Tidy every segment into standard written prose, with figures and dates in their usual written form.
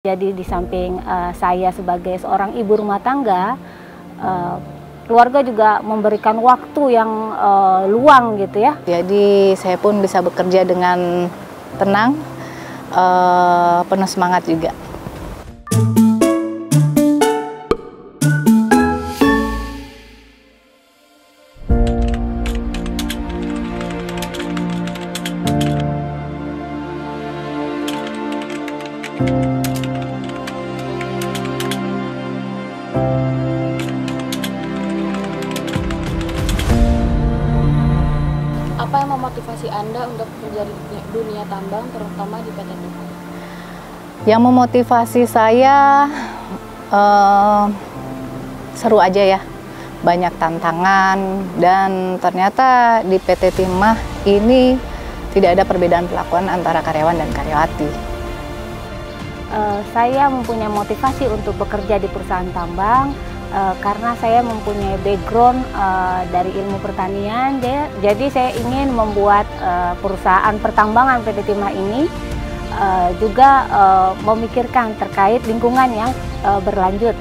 Jadi di samping saya sebagai seorang ibu rumah tangga, keluarga juga memberikan waktu yang luang gitu ya. Jadi saya pun bisa bekerja dengan tenang, penuh semangat juga. Apa yang memotivasi Anda untuk bekerja di dunia tambang, terutama di PT Timah? Yang memotivasi saya seru aja ya, banyak tantangan, dan ternyata di PT Timah ini tidak ada perbedaan perlakuan antara karyawan dan karyawati. Saya mempunyai motivasi untuk bekerja di perusahaan tambang karena saya mempunyai background dari ilmu pertanian, jadi saya ingin membuat perusahaan pertambangan PT Timah ini juga memikirkan terkait lingkungan yang berlanjut.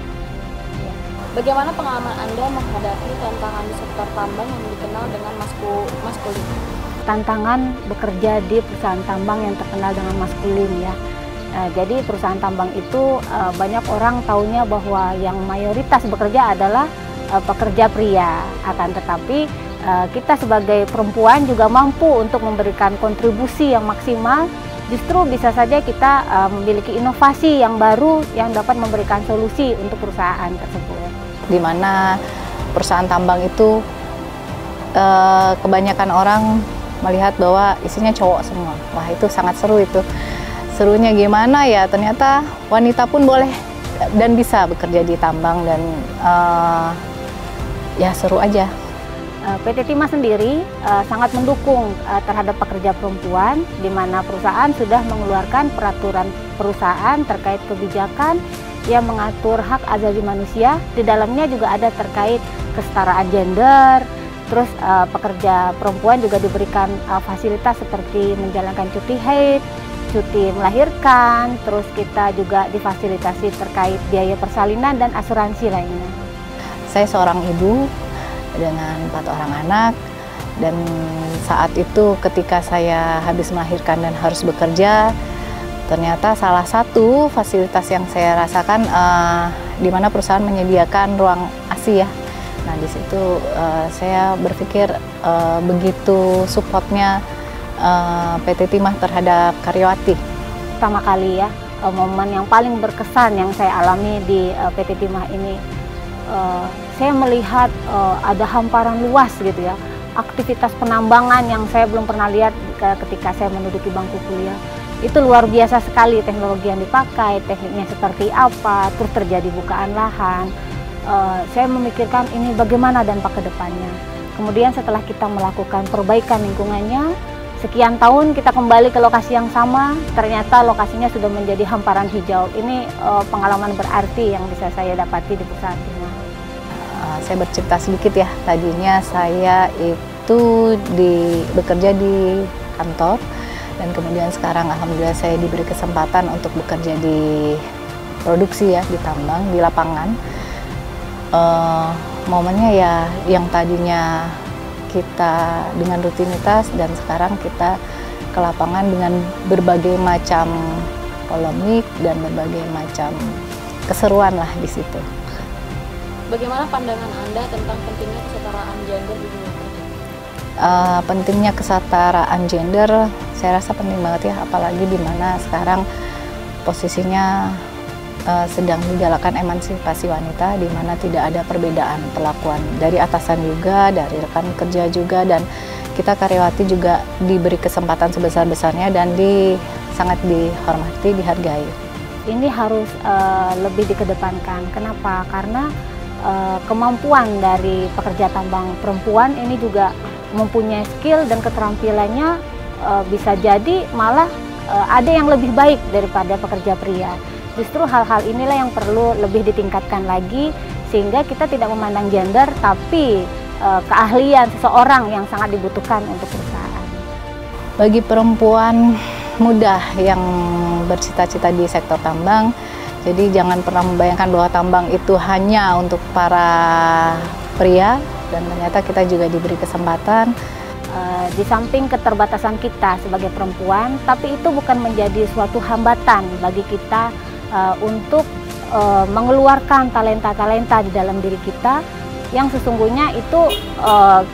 Bagaimana pengalaman Anda menghadapi tantangan di sektor tambang yang dikenal dengan maskulin? Tantangan bekerja di perusahaan tambang yang terkenal dengan maskulin ya. Jadi perusahaan tambang itu banyak orang taunya bahwa yang mayoritas bekerja adalah pekerja pria. Akan tetapi kita sebagai perempuan juga mampu untuk memberikan kontribusi yang maksimal. Justru bisa saja kita memiliki inovasi yang baru yang dapat memberikan solusi untuk perusahaan tersebut. Di mana perusahaan tambang itu kebanyakan orang melihat bahwa isinya cowok semua. Wah, itu sangat seru itu. Serunya gimana ya, ternyata wanita pun boleh dan bisa bekerja di tambang, dan ya seru aja. PT Timah sendiri sangat mendukung terhadap pekerja perempuan, di mana perusahaan sudah mengeluarkan peraturan perusahaan terkait kebijakan yang mengatur hak asasi manusia. Di dalamnya juga ada terkait kesetaraan gender, terus pekerja perempuan juga diberikan fasilitas seperti menjalankan cuti haid, cuti melahirkan, terus kita juga difasilitasi terkait biaya persalinan dan asuransi lainnya. Saya seorang ibu dengan 4 orang anak, dan saat itu ketika saya habis melahirkan dan harus bekerja, ternyata salah satu fasilitas yang saya rasakan di mana perusahaan menyediakan ruang ASI ya. Nah, di situ saya berpikir begitu supportnya PT Timah terhadap karyawati. Pertama kali ya, momen yang paling berkesan yang saya alami di PT Timah ini, saya melihat ada hamparan luas gitu ya, aktivitas penambangan yang saya belum pernah lihat ketika saya menduduki bangku kuliah. Itu luar biasa sekali teknologi yang dipakai, tekniknya seperti apa, terus terjadi bukaan lahan. Saya memikirkan ini bagaimana dampak ke depannya. Kemudian setelah kita melakukan perbaikan lingkungannya, sekian tahun kita kembali ke lokasi yang sama, ternyata lokasinya sudah menjadi hamparan hijau. Ini pengalaman berarti yang bisa saya dapati di perusahaan Timah. Saya bercerita sedikit ya, tadinya saya itu bekerja di kantor, dan kemudian sekarang alhamdulillah saya diberi kesempatan untuk bekerja di produksi ya, di tambang, di lapangan. Momennya ya yang tadinya kita dengan rutinitas, dan sekarang kita ke lapangan dengan berbagai macam polemik dan berbagai macam keseruan lah di situ. Bagaimana pandangan Anda tentang pentingnya kesetaraan gender di dunia kerja? Pentingnya kesetaraan gender, saya rasa penting banget ya, apalagi di mana sekarang posisinya sedang digalakan emansipasi wanita, di mana tidak ada perbedaan perlakuan dari atasan juga, dari rekan kerja juga, dan kita karyawati juga diberi kesempatan sebesar-besarnya dan sangat dihormati, dihargai. Ini harus lebih dikedepankan. Kenapa? Karena kemampuan dari pekerja tambang perempuan ini juga mempunyai skill dan keterampilannya bisa jadi malah ada yang lebih baik daripada pekerja pria. Justru hal-hal inilah yang perlu lebih ditingkatkan lagi, sehingga kita tidak memandang gender, tapi keahlian seseorang yang sangat dibutuhkan untuk perusahaan. Bagi perempuan muda yang bercita-cita di sektor tambang. Jadi jangan pernah membayangkan bahwa tambang itu hanya untuk para pria, dan ternyata kita juga diberi kesempatan. Di samping keterbatasan kita sebagai perempuan, tapi itu bukan menjadi suatu hambatan bagi kita untuk mengeluarkan talenta-talenta di dalam diri kita yang sesungguhnya itu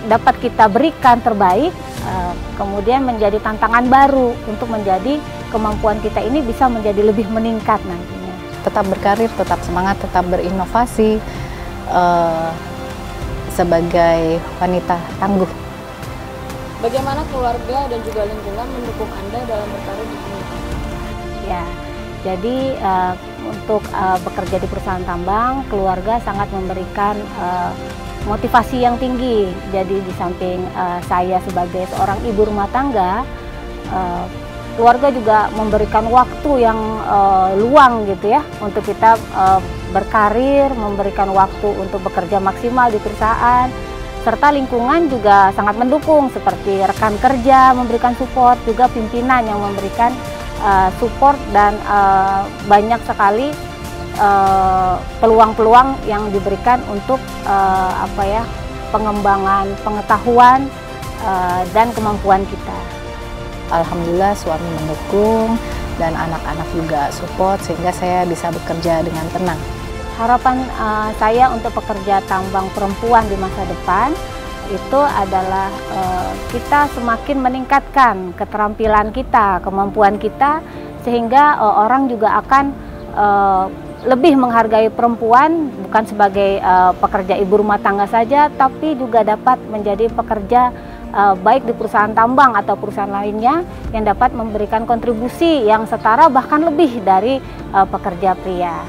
dapat kita berikan terbaik, kemudian menjadi tantangan baru untuk menjadi kemampuan kita ini bisa menjadi lebih meningkat nantinya. Tetap berkarir, tetap semangat, tetap berinovasi sebagai wanita tangguh. Bagaimana keluarga dan juga lingkungan mendukung Anda dalam berkarir di sini? Ya, jadi untuk bekerja di perusahaan tambang, keluarga sangat memberikan motivasi yang tinggi. Jadi di samping saya sebagai seorang ibu rumah tangga, keluarga juga memberikan waktu yang luang gitu ya untuk kita berkarir, memberikan waktu untuk bekerja maksimal di perusahaan, serta lingkungan juga sangat mendukung seperti rekan kerja memberikan support, juga pimpinan yang memberikan support, dan banyak sekali peluang-peluang yang diberikan untuk pengembangan pengetahuan dan kemampuan kita. Alhamdulillah suami mendukung dan anak-anak juga support sehingga saya bisa bekerja dengan tenang. Harapan saya untuk pekerja tambang perempuan di masa depan itu adalah kita semakin meningkatkan keterampilan kita, kemampuan kita, sehingga orang juga akan lebih menghargai perempuan bukan sebagai pekerja ibu rumah tangga saja, tapi juga dapat menjadi pekerja baik di perusahaan tambang atau perusahaan lainnya yang dapat memberikan kontribusi yang setara bahkan lebih dari pekerja pria.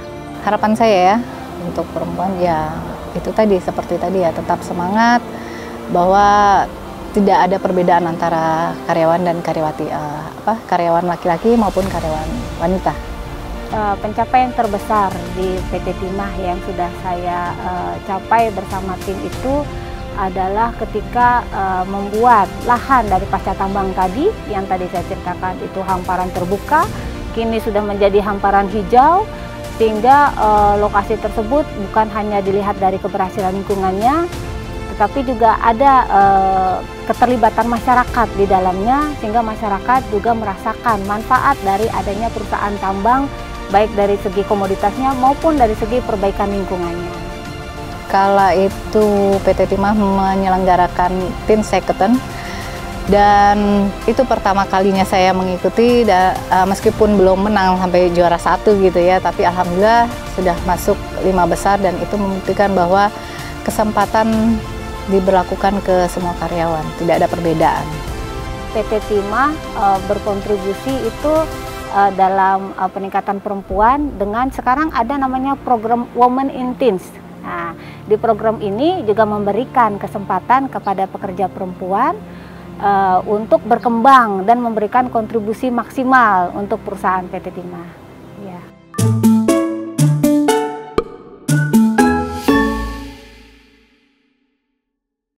Harapan saya ya untuk perempuan ya itu tadi, seperti tadi ya, tetap semangat bahwa tidak ada perbedaan antara karyawan dan karyawati, karyawan laki-laki maupun karyawan wanita. Pencapaian terbesar di PT Timah yang sudah saya capai bersama tim itu adalah ketika membuat lahan dari pasca tambang tadi yang tadi saya ceritakan itu hamparan terbuka, kini sudah menjadi hamparan hijau, sehingga lokasi tersebut bukan hanya dilihat dari keberhasilan lingkungannya, tetapi juga ada keterlibatan masyarakat di dalamnya, sehingga masyarakat juga merasakan manfaat dari adanya perusahaan tambang, baik dari segi komoditasnya maupun dari segi perbaikan lingkungannya. Kala itu PT Timah menyelenggarakan Teen Shackleton, dan itu pertama kalinya saya mengikuti, meskipun belum menang sampai juara 1 gitu ya, tapi alhamdulillah sudah masuk 5 besar, dan itu membuktikan bahwa kesempatan diberlakukan ke semua karyawan, tidak ada perbedaan. PT Timah berkontribusi itu dalam peningkatan perempuan dengan sekarang ada namanya program Women in Teens. Nah, di program ini juga memberikan kesempatan kepada pekerja perempuan untuk berkembang dan memberikan kontribusi maksimal untuk perusahaan PT Timah. Ya.